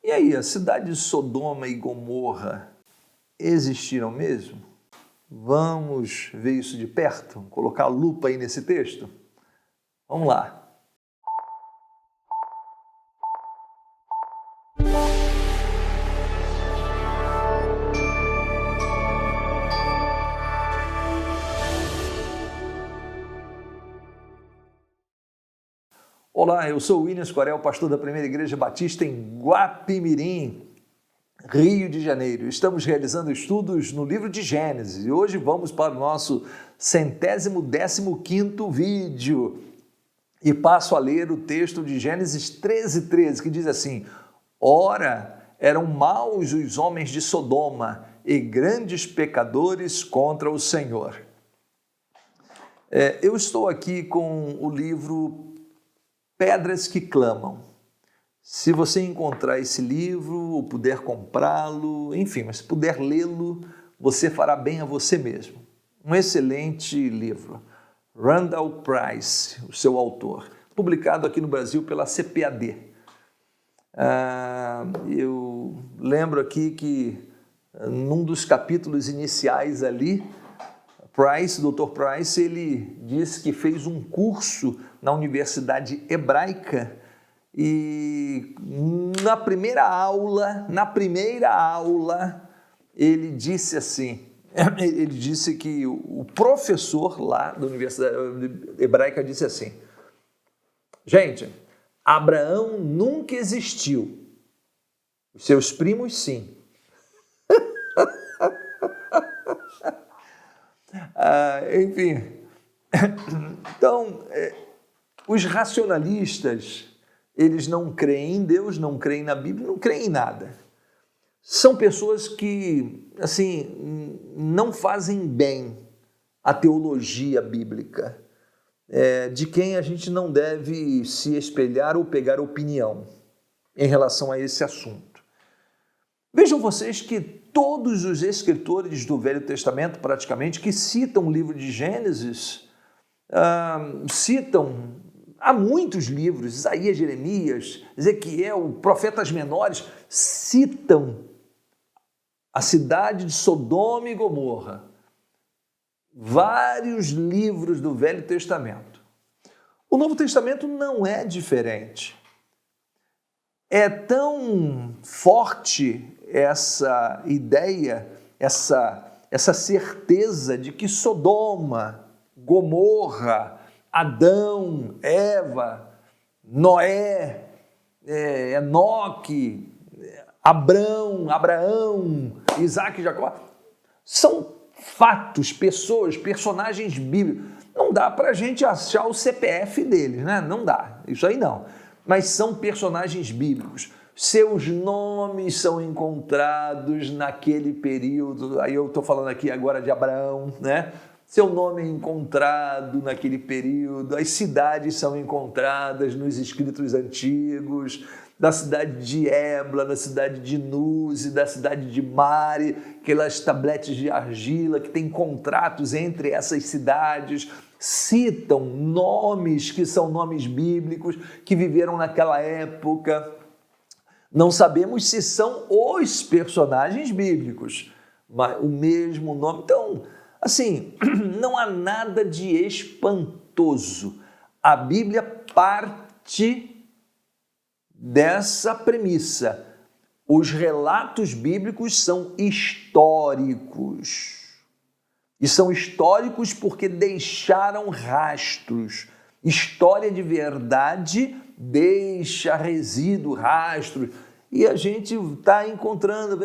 E aí, a cidade de Sodoma e Gomorra existiram mesmo? Vamos ver isso de perto? Colocar a lupa aí nesse texto? Vamos lá. Olá, eu sou o Williams Corel, pastor da Primeira Igreja Batista em Guapimirim, Rio de Janeiro. Estamos realizando estudos no livro de Gênesis e hoje vamos para o nosso 115º vídeo e passo a ler o texto de Gênesis 13:13, que diz assim: Ora, eram maus os homens de Sodoma e grandes pecadores contra o Senhor. Eu estou aqui com o livro Pedras que Clamam. Se você encontrar esse livro ou puder comprá-lo, enfim, mas se puder lê-lo, você fará bem a você mesmo. Um excelente livro. Randall Price, o seu autor, publicado aqui no Brasil pela CPAD. Eu lembro aqui que num dos capítulos iniciais ali, Dr. Price, ele disse que fez um curso na Universidade Hebraica e na primeira aula, ele disse assim, ele disse que o professor lá da Universidade Hebraica disse assim: gente, Abraão nunca existiu, os seus primos sim. Enfim, então, os racionalistas, eles não creem em Deus, não creem na Bíblia, não creem em nada. São pessoas que, assim, não fazem bem a teologia bíblica, de quem a gente não deve se espelhar ou pegar opinião em relação a esse assunto. Vejam vocês que todos os escritores do Velho Testamento, praticamente, que citam o livro de Gênesis, citam há muitos livros, Isaías, Jeremias, Ezequiel, profetas menores, citam a cidade de Sodoma e Gomorra. Vários livros do Velho Testamento. O Novo Testamento não é diferente. É tão forte essa ideia, essa certeza de que Sodoma, Gomorra, Adão, Eva, Noé, Enoque, Abraão, Isaac e Jacó, são fatos, pessoas, personagens bíblicos. Não dá para a gente achar o CPF deles, né? Não dá, isso aí não. Mas são personagens bíblicos. Seus nomes são encontrados naquele período. Aí eu estou falando aqui agora de Abraão, né? Seu nome é encontrado naquele período. As cidades são encontradas nos escritos antigos, da cidade de Ebla, da cidade de Nuzi, da cidade de Mari, aquelas tabletes de argila que tem contratos entre essas cidades, citam nomes que são nomes bíblicos, que viveram naquela época. Não sabemos se são os personagens bíblicos, mas o mesmo nome. Então, assim, não há nada de espantoso. A Bíblia parte dessa premissa. Os relatos bíblicos são históricos. E são históricos porque deixaram rastros. História de verdade deixa resíduo, rastros. E a gente vai encontrando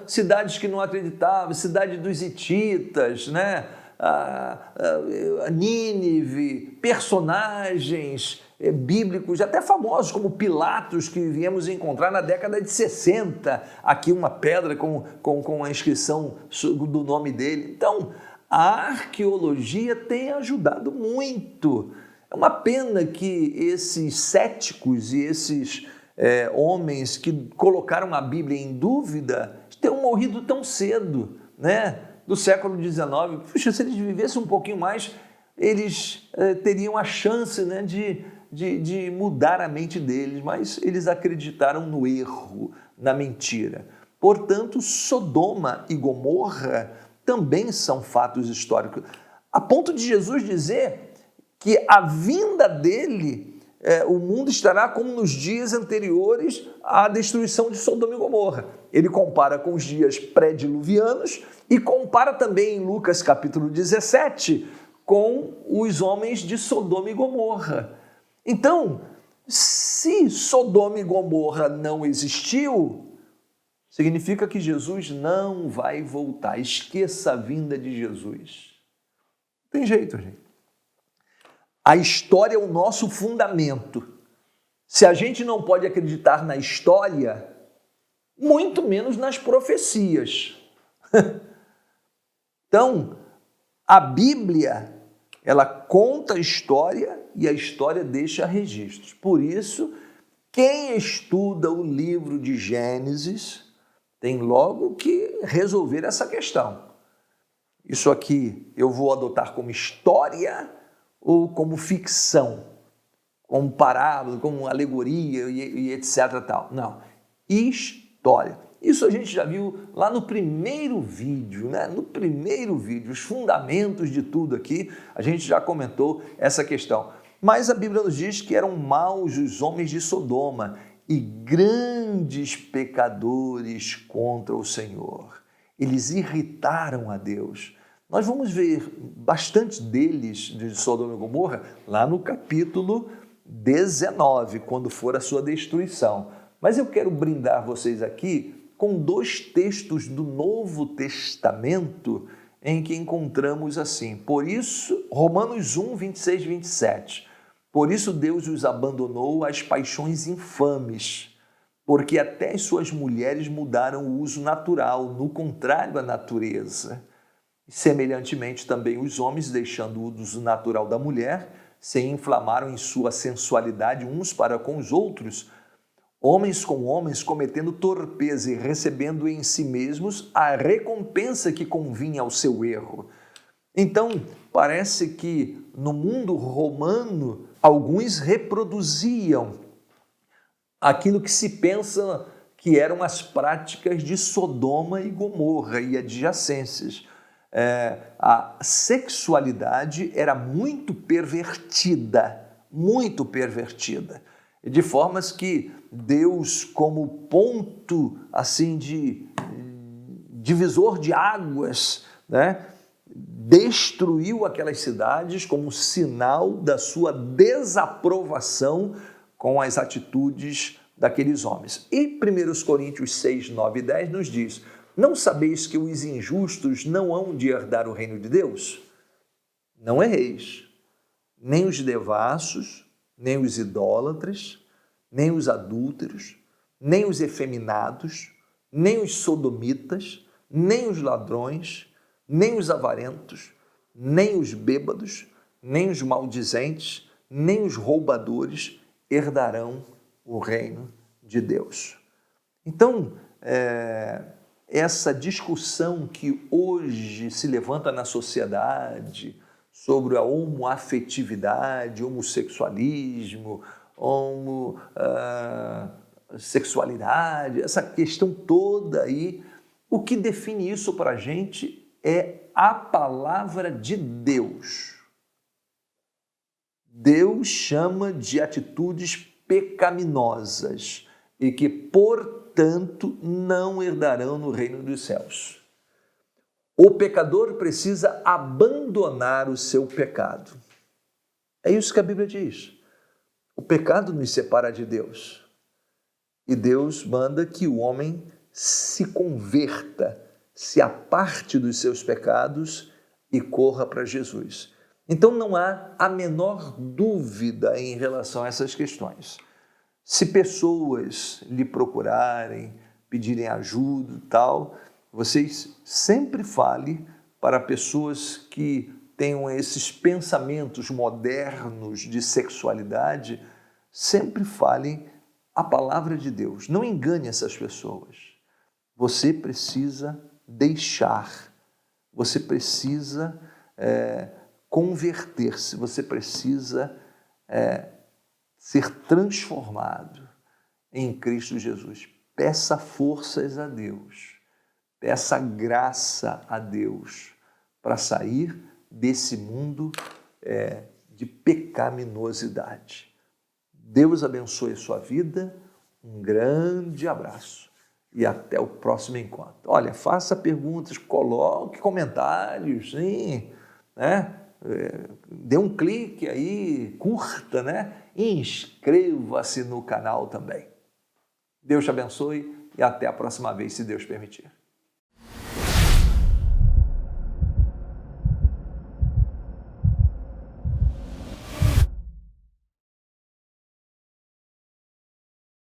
cidades que não acreditavam, cidade dos hititas, né? A Nínive, personagens bíblicos, até famosos como Pilatos, que viemos encontrar na década de 60, aqui uma pedra com a inscrição do nome dele. Então, a arqueologia tem ajudado muito. É uma pena que esses céticos e esses homens que colocaram a Bíblia em dúvida tenham morrido tão cedo, né? Do século XIX. Puxa, se eles vivessem um pouquinho mais, eles teriam a chance, né, de de mudar a mente deles, mas eles acreditaram no erro, na mentira. Portanto, Sodoma e Gomorra também são fatos históricos, a ponto de Jesus dizer que a vinda dele, o mundo estará como nos dias anteriores à destruição de Sodoma e Gomorra. Ele compara com os dias pré-diluvianos e compara também em Lucas capítulo 17 com os homens de Sodoma e Gomorra. Então, se Sodoma e Gomorra não existiu, significa que Jesus não vai voltar. Esqueça a vinda de Jesus. Não tem jeito, gente. A história é o nosso fundamento. Se a gente não pode acreditar na história, muito menos nas profecias. Então, a Bíblia, ela conta a história e a história deixa registros. Por isso, quem estuda o livro de Gênesis tem logo que resolver essa questão. Isso aqui eu vou adotar como história ou como ficção, como parábola, como alegoria e etc. Tal. Não, história. Isso a gente já viu lá no primeiro vídeo, né? No primeiro vídeo, os fundamentos de tudo aqui, a gente já comentou essa questão. Mas a Bíblia nos diz que eram maus os homens de Sodoma e grandes pecadores contra o Senhor. Eles irritaram a Deus. Nós vamos ver bastante deles, de Sodoma e Gomorra, lá no capítulo 19, quando for a sua destruição. Mas eu quero brindar vocês aqui com dois textos do Novo Testamento em que encontramos assim. Por isso, Romanos 1, 26 e 27. Por isso Deus os abandonou às paixões infames, porque até as suas mulheres mudaram o uso natural, no contrário à natureza. Semelhantemente, também os homens, deixando o uso natural da mulher, se inflamaram em sua sensualidade uns para com os outros, homens com homens, cometendo torpeza e recebendo em si mesmos a recompensa que convinha ao seu erro. Então, parece que no mundo romano, alguns reproduziam aquilo que se pensa que eram as práticas de Sodoma e Gomorra e adjacências. A sexualidade era muito pervertida, de formas que Deus, como ponto assim de divisor de águas, né, destruiu aquelas cidades como sinal da sua desaprovação com as atitudes daqueles homens. E 1 Coríntios 6, 9 e 10 nos diz: não sabeis que os injustos não hão de herdar o reino de Deus? Não erreis, nem os devassos, nem os idólatras, nem os adúlteros, nem os efeminados, nem os sodomitas, nem os ladrões, nem os avarentos, nem os bêbados, nem os maldizentes, nem os roubadores herdarão o reino de Deus. Então, essa discussão que hoje se levanta na sociedade sobre a homoafetividade, homossexualismo, homossexualidade, essa questão toda aí, o que define isso para a gente é a palavra de Deus. Deus chama de atitudes pecaminosas e que, portanto, não herdarão no reino dos céus. O pecador precisa abandonar o seu pecado. É isso que a Bíblia diz. O pecado nos separa de Deus. E Deus manda que o homem se converta, se aparte dos seus pecados e corra para Jesus. Então não há a menor dúvida em relação a essas questões. Se pessoas lhe procurarem, pedirem ajuda e tal, vocês sempre falem para pessoas que tenham esses pensamentos modernos de sexualidade, sempre falem a palavra de Deus. Não engane essas pessoas. Você precisa deixar, você precisa converter-se, você precisa ser transformado em Cristo Jesus. Peça forças a Deus, peça graça a Deus para sair desse mundo de pecaminosidade. Deus abençoe a sua vida, um grande abraço e até o próximo encontro. Olha, faça perguntas, coloque comentários, sim, né? Dê um clique aí, curta, né? E inscreva-se no canal também. Deus te abençoe e até a próxima vez, se Deus permitir.